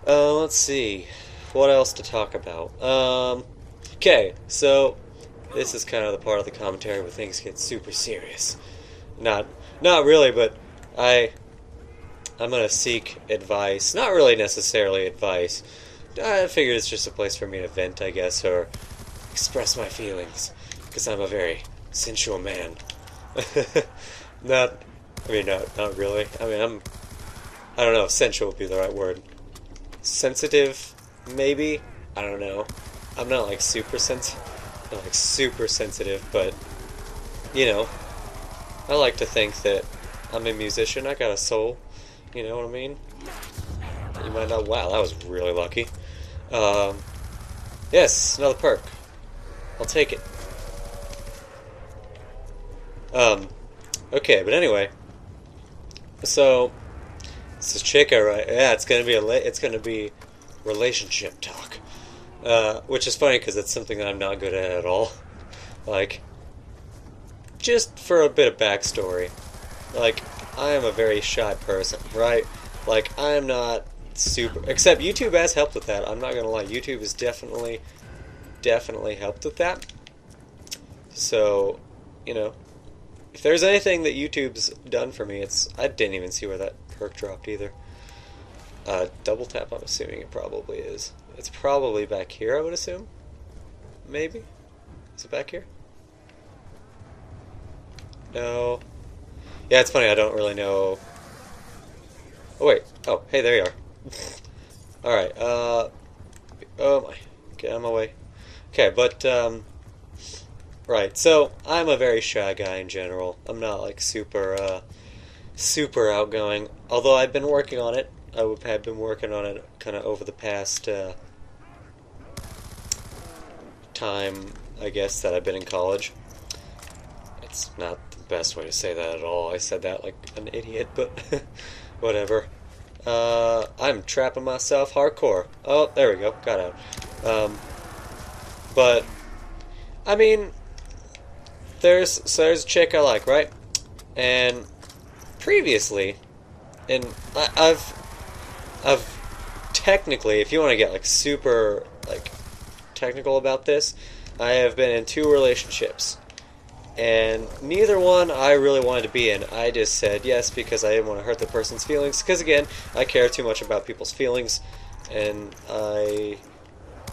Let's see. What else to talk about? Okay, so this is kind of the part of the commentary where things get super serious. Not, not really, but I, I'm gonna seek advice. Not really necessarily advice. I figure it's just a place for me to vent, I guess, or express my feelings, because I'm a very sensual man. not, not really. I don't know. Sensual would be the right word. Sensitive, maybe. I don't know. I'm not like not like super sensitive, but you know, I like to think that I'm a musician. I got a soul. You know what I mean? You might not. Wow, that was really lucky. Um, yes, another perk. I'll take it. Um, okay, but anyway, so this is Chica, right? Yeah, it's gonna be relationship talk, which is funny because it's something that I'm not good at all. Like, just for a bit of backstory, like I am a very shy person, right? Like I'm not super. Except YouTube has helped with that. I'm not gonna lie, YouTube has definitely helped with that. So, you know, if there's anything that YouTube's done for me, it's I didn't even see where that perk dropped either. Double tap, I'm assuming it probably is. It's probably back here, I would assume. Maybe? Is it back here? No. Yeah, it's funny, I don't really know. Oh, wait. Oh, hey, there you are. Alright, oh my. Get out of my way. Okay, but, right, so I'm a very shy guy in general. I'm not, like, super outgoing. Although I've been working on it. I have been working on it kind of over the past time, I guess, that I've been in college. It's not the best way to say that at all. I said that like an idiot, but whatever. I'm trapping myself hardcore. Oh, there we go. Got out. But, I mean, there's a chick I like, right? And previously, and I've technically, if you want to get like super like technical about this, I have been in two relationships, and neither one I really wanted to be in. I just said yes because I didn't want to hurt the person's feelings. Because again, I care too much about people's feelings, and I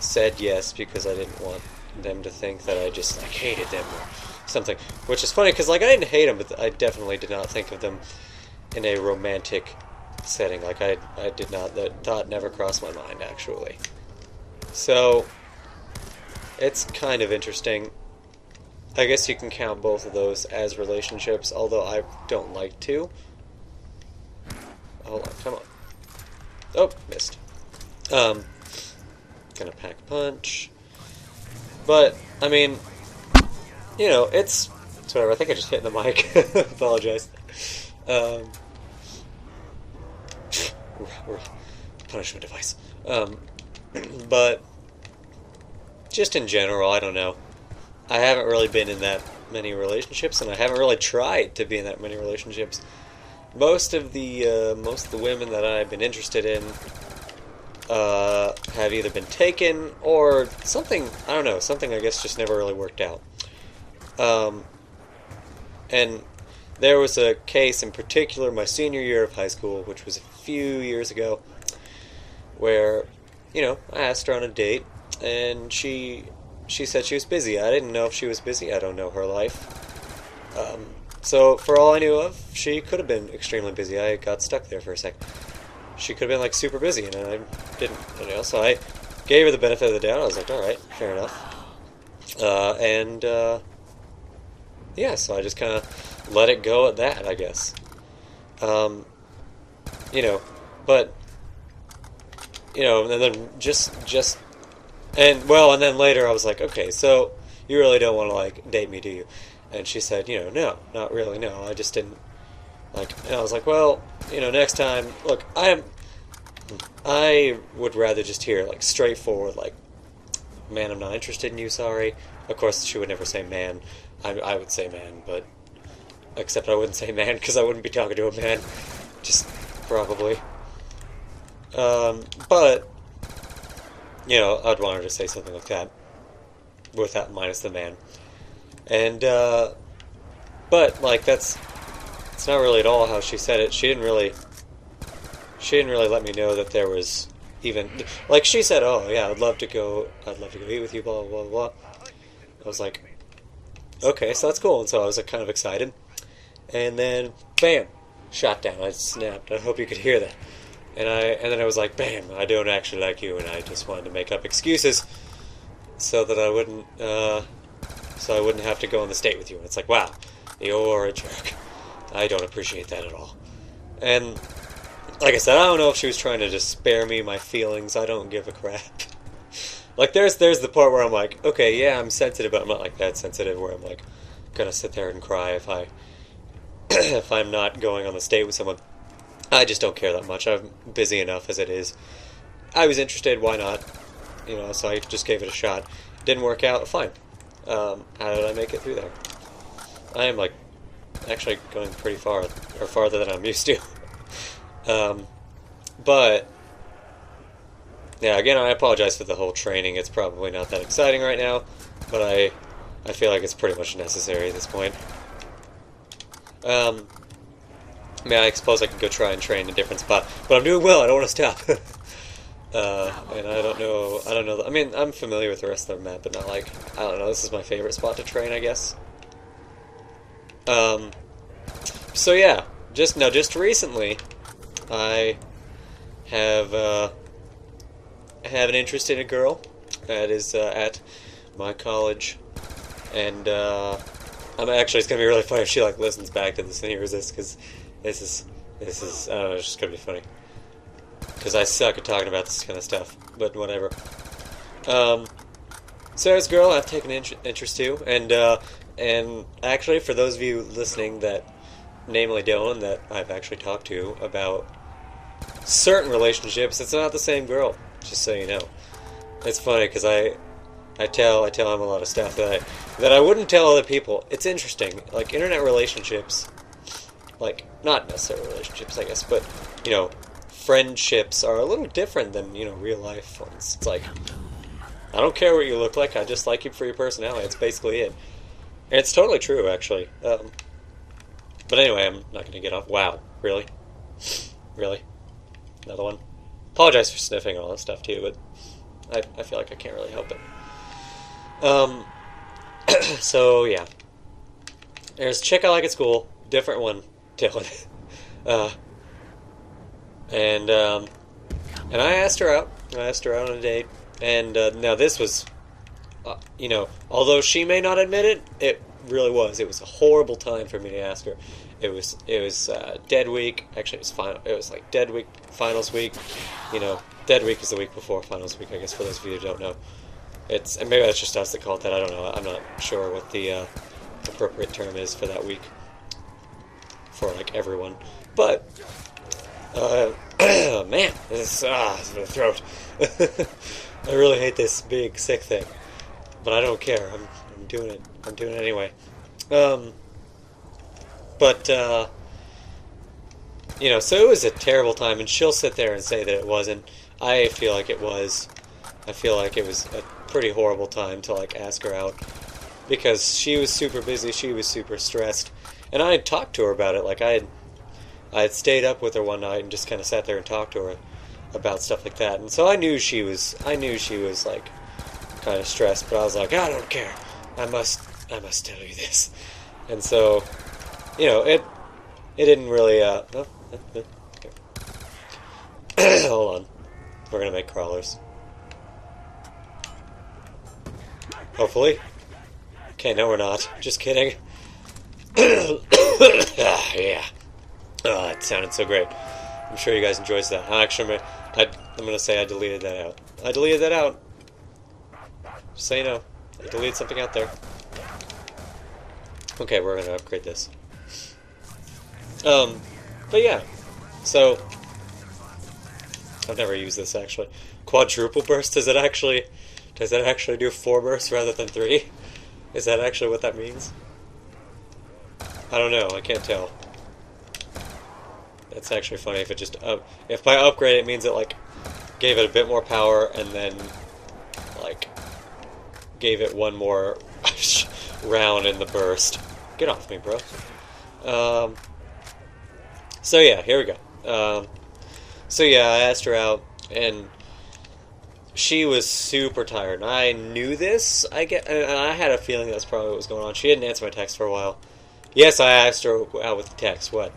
said yes because I didn't want them to think that I just like hated them or something. Which is funny because like I didn't hate them, but I definitely did not think of them in a romantic setting. Like I did not. That thought never crossed my mind actually. So it's kind of interesting. I guess you can count both of those as relationships, although I don't like to. Hold on, come on. Oh, missed. Gonna pack a punch. But, I mean, you know, it's whatever. I think I just hit the mic. Apologize. Punishment device. But, just in general, I don't know. I haven't really been in that many relationships, and I haven't really tried to be in that many relationships. Most of the women that I've been interested in have either been taken or something. I don't know. Something I guess just never really worked out. And there was a case in particular, my senior year of high school, which was a few years ago, where you know I asked her on a date, and she said she was busy. I didn't know if she was busy. I don't know her life. So for all I knew of, she could have been extremely busy. I got stuck there for a sec. She could have been like super busy, and I didn't, you know. So I gave her the benefit of the doubt. I was like, all right, fair enough. Yeah, so I just kind of let it go at that, I guess. You know, but you know, and then and then later I was like, okay, so you really don't want to like date me, do you? And she said, you know, no, not really, no, I just didn't like. And I was like, well, you know, next time, look, I would rather just hear like straightforward, like, man, I'm not interested in you, sorry. Of course, she would never say man. I would say man, but except I wouldn't say man because I wouldn't be talking to a man. Just probably. But, you know, I'd want her to say something like that, with that minus the man. And, but, like, it's not really at all how she said it. She didn't really let me know that there was even, like, she said, oh, yeah, I'd love to go eat with you, blah, blah, blah, blah. I was like, okay, so that's cool. And so I was, like, kind of excited. And then, bam, shot down. I snapped. I hope you could hear that. And then I was like, bam, I don't actually like you, and I just wanted to make up excuses so that I wouldn't have to go on the date with you. And it's like, wow, you're a jerk. I don't appreciate that at all. And like I said, I don't know if she was trying to just spare me my feelings. I don't give a crap. Like, there's the part where I'm like, okay, yeah, I'm sensitive, but I'm not like that sensitive where I'm like gonna sit there and cry if I'm not going on the date with someone. I just don't care that much. I'm busy enough as it is. I was interested, why not? You know, so I just gave it a shot. Didn't work out, fine. How did I make it through there? I am, like, actually going pretty far, or farther than I'm used to. But, yeah, again, I apologize for the whole training. It's probably not that exciting right now, but I feel like it's pretty much necessary at this point. I mean, I suppose I could go try and train in a different spot, but I'm doing well. I don't want to stop. And I don't know. I mean, I'm familiar with the rest of the map, but not like, I don't know. This is my favorite spot to train, I guess. So yeah, just recently, I have an interest in a girl that is at my college, and I'm actually, it's gonna be really funny if she like listens back to this and hears this, because this is I don't know, it's just gonna be funny. Because I suck at talking about this kind of stuff, but whatever. So there's a girl I've taken interest to, and actually, for those of you listening that, namely Dylan, that I've actually talked to about certain relationships, it's not the same girl, just so you know. It's funny, because I tell him a lot of stuff that I wouldn't tell other people. It's interesting, like, internet relationships, like, not necessarily relationships, I guess, but, you know, friendships are a little different than, you know, real life ones. It's like, I don't care what you look like, I just like you for your personality. That's basically it. And it's totally true, actually. But anyway, I'm not going to get off. Wow, really? Really? Another one? Apologize for sniffing and all that stuff, too, but I feel like I can't really help it. So, yeah. There's a chick I like at school, different one, Dylan. And I asked her out. I asked her out on a date. And now this was, you know, although she may not admit it, it really was. It was a horrible time for me to ask her. It was dead week. Actually, it was like dead week, finals week. You know, dead week is the week before finals week, I guess, for those of you who don't know. And maybe that's just us that call it that. I don't know. I'm not sure what the appropriate term is for that week for like everyone. But man, this is my throat. I really hate this big sick thing, but I don't care. I'm doing it. I'm doing it anyway. But you know, so it was a terrible time, and she'll sit there and say that it wasn't. I feel like it was. I feel like it was a pretty horrible time to like ask her out, because she was super busy, she was super stressed, and I had talked to her about it. Like I had stayed up with her one night and just kind of sat there and talked to her about stuff like that. And so I knew she was like kind of stressed, but I was like, I don't care. I must tell you this. And so, you know, it didn't really hold on. We're going to make crawlers. Hopefully. Okay, no we're not. Just kidding. Yeah. Oh, it sounded so great. I'm sure you guys enjoyed that. Actually, I'm going to say I deleted that out. I deleted that out. Just so you know. I deleted something out there. Okay, we're going to upgrade this. But yeah. So, I've never used this, actually. Quadruple burst, does it actually do 4 bursts rather than 3? Is that actually what that means? I don't know, I can't tell. it's actually funny if it just if by upgrade it means it like gave it a bit more power and then like gave it one more round in the burst. Get off me, bro. So yeah, here we go. So yeah, I asked her out, and she was super tired. And I knew this. And I had a feeling that's probably what was going on. She didn't answer my text for a while. Yes, I asked her out with the text. What?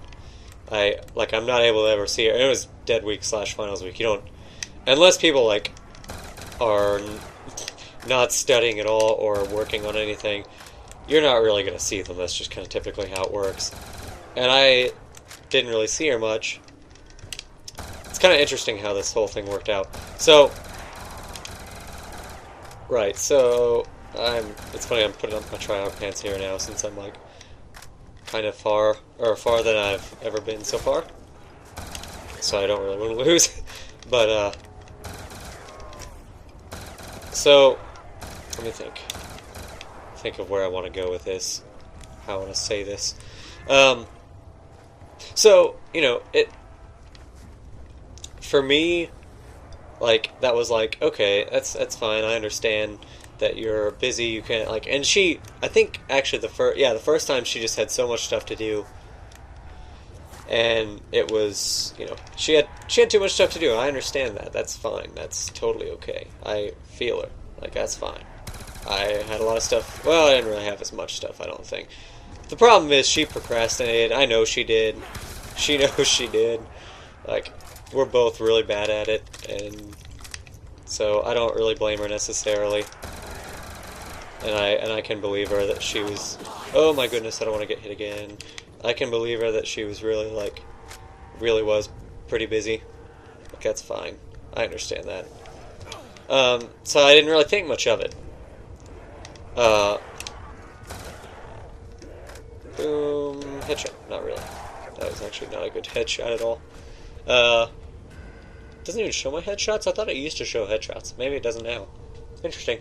I'm not able to ever see her. It was dead week / finals week. You don't, unless people like are not studying at all or working on anything, you're not really gonna see them. That's just kind of typically how it works. And I didn't really see her much. It's kind of interesting how this whole thing worked out. So, right. So it's funny. I'm putting up my tryout pants here now since I'm like kind of far than I've ever been so far. So I don't really want to lose. But so let me think of where I want to go with this, how I want to say this. So, you know, for me, like, that was like, okay, that's fine, I understand that you're busy, you can't, like, and I think, actually, the first time she just had so much stuff to do, and it was, you know, she had too much stuff to do, and I understand that, that's fine, that's totally okay, I feel her, like, that's fine. I had a lot of stuff, well, I didn't really have as much stuff, I don't think. The problem is she procrastinated, I know she did, she knows she did, like, we're both really bad at it, and so I don't really blame her necessarily. And I can believe her that she was, oh my goodness, I don't want to get hit again. I can believe her that she was really, like, really was pretty busy. Like, that's fine. I understand that. So I didn't really think much of it. Boom, headshot. Not really. That was actually not a good headshot at all. Doesn't even show my headshots? I thought it used to show headshots. Maybe it doesn't now. Interesting.